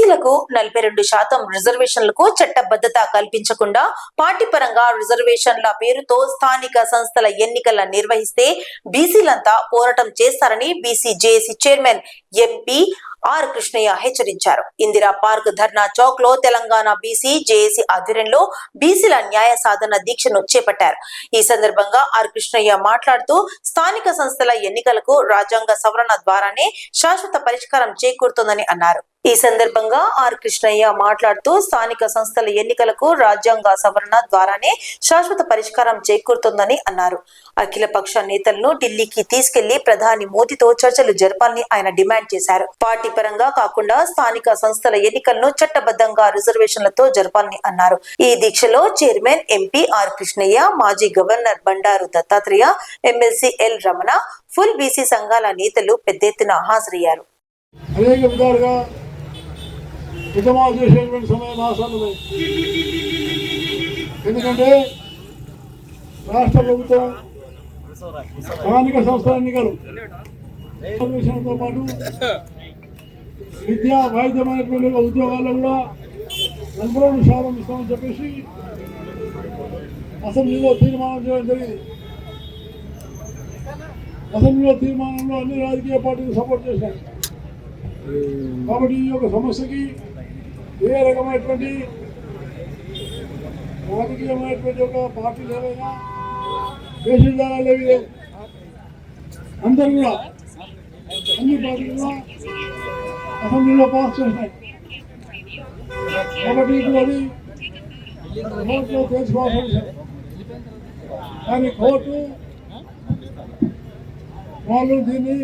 బీసీలకు 42% రిజర్వేషన్లకు చట్టబద్ధత కల్పించకుండా పార్టీ పరంగా రిజర్వేషన్ల పేరుతో స్థానిక సంస్థల ఎన్నికల నిర్వహిస్తే బీసీలంతా పోరాటం చేస్తారని BC JAC chairman MP R Krishnaiah హెచ్చరించారు. ఇందిరా పార్క్ ధర్నా చౌక్ లో తెలంగాణ బీసీ జేఏసీ ఆధ్వర్యంలో బీసీల న్యాయ సాధన దీక్షను చేపట్టారు. ఈ సందర్భంగా ఆర్ కృష్ణయ్య మాట్లాడుతూ స్థానిక సంస్థల ఎన్నికలకు రాజ్యాంగ సవరణ ద్వారానే శాశ్వత పరిష్కారం చేకూరుతుందని అన్నారు. ఈ సందర్భంగా ఆర్ కృష్ణయ్య మాట్లాడుతూ స్థానిక సంస్థల ఎన్నికలకు రాజ్యాంగ సవరణ ద్వారానే శాశ్వత పరిష్కారం చేకూరుతుందని అన్నారు. అఖిల పక్ష నేతలను ఢిల్లీకి తీసుకెళ్లి ప్రధాని మోదీతో చర్చలు జరపాలని ఆయన డిమాండ్ చేశారు. పార్టీ పరంగా కాకుండా స్థానిక సంస్థల ఎన్నికలను చట్టబద్ధంగా రిజర్వేషన్లతో జరపాలని అన్నారు. ఈ దీక్షలో చైర్మన్ ఎంపీ ఆర్ కృష్ణయ్య, మాజీ governor Bandaru Dattatreya, MLC L Ramana, full BC సంఘాల నేతలు పెద్ద ఎత్తున హాజరయ్యారు. సమయం ఆసన్నమైంది. ఎందుకంటే రాష్ట్ర ప్రభుత్వం స్థానిక సంస్థల ఎన్నికలు తో పాటు విద్యా వైద్యమైనటువంటి ఉద్యోగాల్లో కూడా 42% ఇస్తామని చెప్పేసి అసెంబ్లీలో తీర్మానం చేయడం జరిగింది. అసెంబ్లీలో తీర్మానంలో అన్ని రాజకీయ పార్టీలు సపోర్ట్ చేశారు. కాబట్టి ఈ యొక్క సమస్యకి ఏ రకమైనటువంటి రాజకీయమైనటువంటి ఒక పార్టీలు ఏవైనా వేషధారాలు ఏవి లేవు. అందరూ కూడా అన్ని పార్టీలు కూడా అసెంబ్లీలో పాస్ చేసినాయి. కాబట్టి ఇప్పుడు అది కోర్టులో తెలుసుకోవాల్సిన విషయం. కానీ కోర్టు వాళ్ళు దీన్ని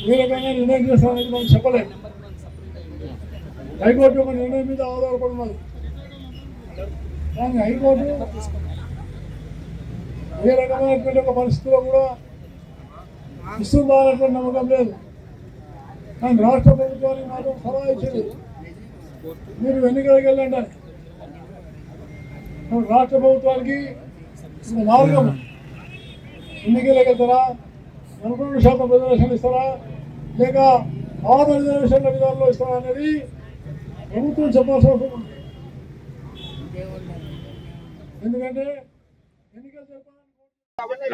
ఏ రకంగా నిర్ణయం చేస్తారనేది మనం చెప్పలేము. హైకోర్టు ఒక నిర్ణయం మీద ఆధారపడినది. కానీ హైకోర్టు ఏ రకమైనటువంటి ఒక పరిస్థితిలో కూడా ఇస్తుందా అనేటువంటి నమ్మకం లేదు. కానీ రాష్ట్ర ప్రభుత్వానికి మాత్రం సలహా ఇచ్చింది, మీరు ఎన్నికలకు వెళ్ళండి అని. రాష్ట్ర ప్రభుత్వానికి మార్గం ఎన్నికలకు వెళ్తారా, 42% రిజర్వేషన్లు ఇస్తారా, లేక 6 రిజర్వేషన్ల విధానంలో ఇస్తారా అనేది ప్రభుత్వం చెప్పాల్సిన అవసరం ఉంది. ఎందుకంటే ఎన్నికలు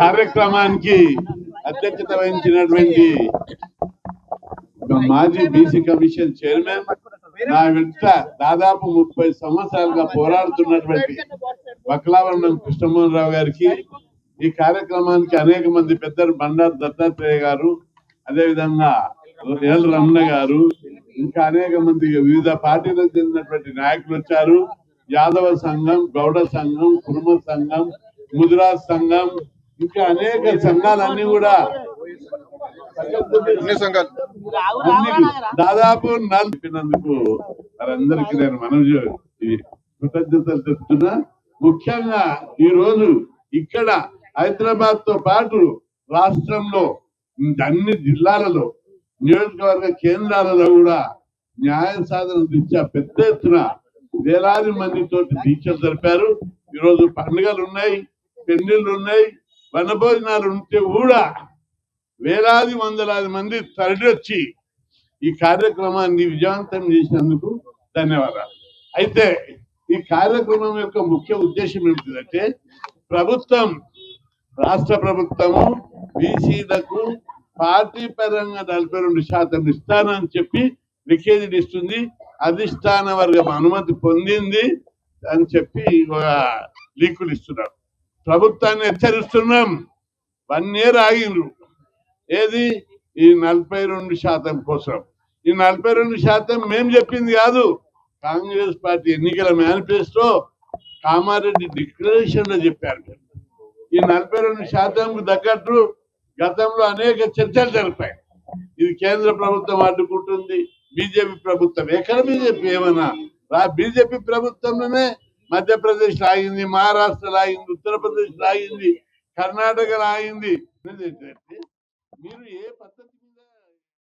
కార్యక్రమానికి అధ్యక్షత వహించినటువంటి మాజీ బీసీ కమిషన్ చైర్మన్, నా వెంట దాదాపు 30 సంవత్సరాలుగా పోరాడుతున్నటువంటి వక్లావరణం కృష్ణమోహన్ రావు గారికి, ఈ కార్యక్రమానికి అనేక మంది పెద్దలు బండారు దత్తాత్రేయ గారు, అదేవిధంగా ఎల్ రమణ గారు, ఇంకా అనేక మంది వివిధ పార్టీలకు చెందినటువంటి నాయకులు వచ్చారు. యాదవ సంఘం, గౌడ సంఘం, కుర్మ సంఘం, ముదిరాజ్ సంఘం, ఇంకా అనేక సంఘాలన్నీ కూడా దాదాపు నలిపినందుకు వారందరికీ నేను మనవి కృతజ్ఞతలు చెప్తున్నా. ముఖ్యంగా ఈ రోజు ఇక్కడ హైదరాబాద్ తో పాటు రాష్ట్రంలో అన్ని జిల్లాలలో, నియోజకవర్గ కేంద్రాలలో కూడా న్యాయ సాధన దీక్ష పెద్ద ఎత్తున వేలాది మందితో దీక్షలు జరిపారు. ఈరోజు పండుగలు ఉన్నాయి, పెళ్లిళ్ళు ఉన్నాయి, వనభోజనాలు ఉంటే కూడా వేలాది వందలాది మంది తరలివచ్చి ఈ కార్యక్రమాన్ని విజయవంతం చేసినందుకు ధన్యవాదాలు. అయితే ఈ కార్యక్రమం యొక్క ముఖ్య ఉద్దేశం ఏమిటంటే, ప్రభుత్వం, రాష్ట్ర ప్రభుత్వము బీసీలకు పార్టీ పరంగా 42% ఇస్తానని చెప్పి లిఖేజీలు ఇస్తుంది. అధిష్టాన వర్గం అనుమతి పొందింది అని చెప్పి లీకులు ఇస్తున్నారు. ప్రభుత్వాన్ని హెచ్చరిస్తున్నాం, 1 year ఆగిండ్రు. ఏది ఈ 42% కోసం. ఈ 42% మేము చెప్పింది కాదు, కాంగ్రెస్ పార్టీ ఎన్నికల మేనిఫెస్టో కామారెడ్డి డిక్లరేషన్ లో చెప్పారు. ఈ 42% తగ్గట్టు గతంలో అనేక చర్చలు జరిపాయి. ఇది కేంద్ర ప్రభుత్వం అడ్డుకుంటుంది, బీజేపీ ప్రభుత్వం. ఎక్కడ బీజేపీ? ఏమన్నా బీజేపీ ప్రభుత్వంలోనే మధ్యప్రదేశ్ లాగింది, మహారాష్ట్ర లాగింది, ఉత్తరప్రదేశ్ లాగింది, కర్ణాటక లాగింది. మీరు ఏ పద్ధతి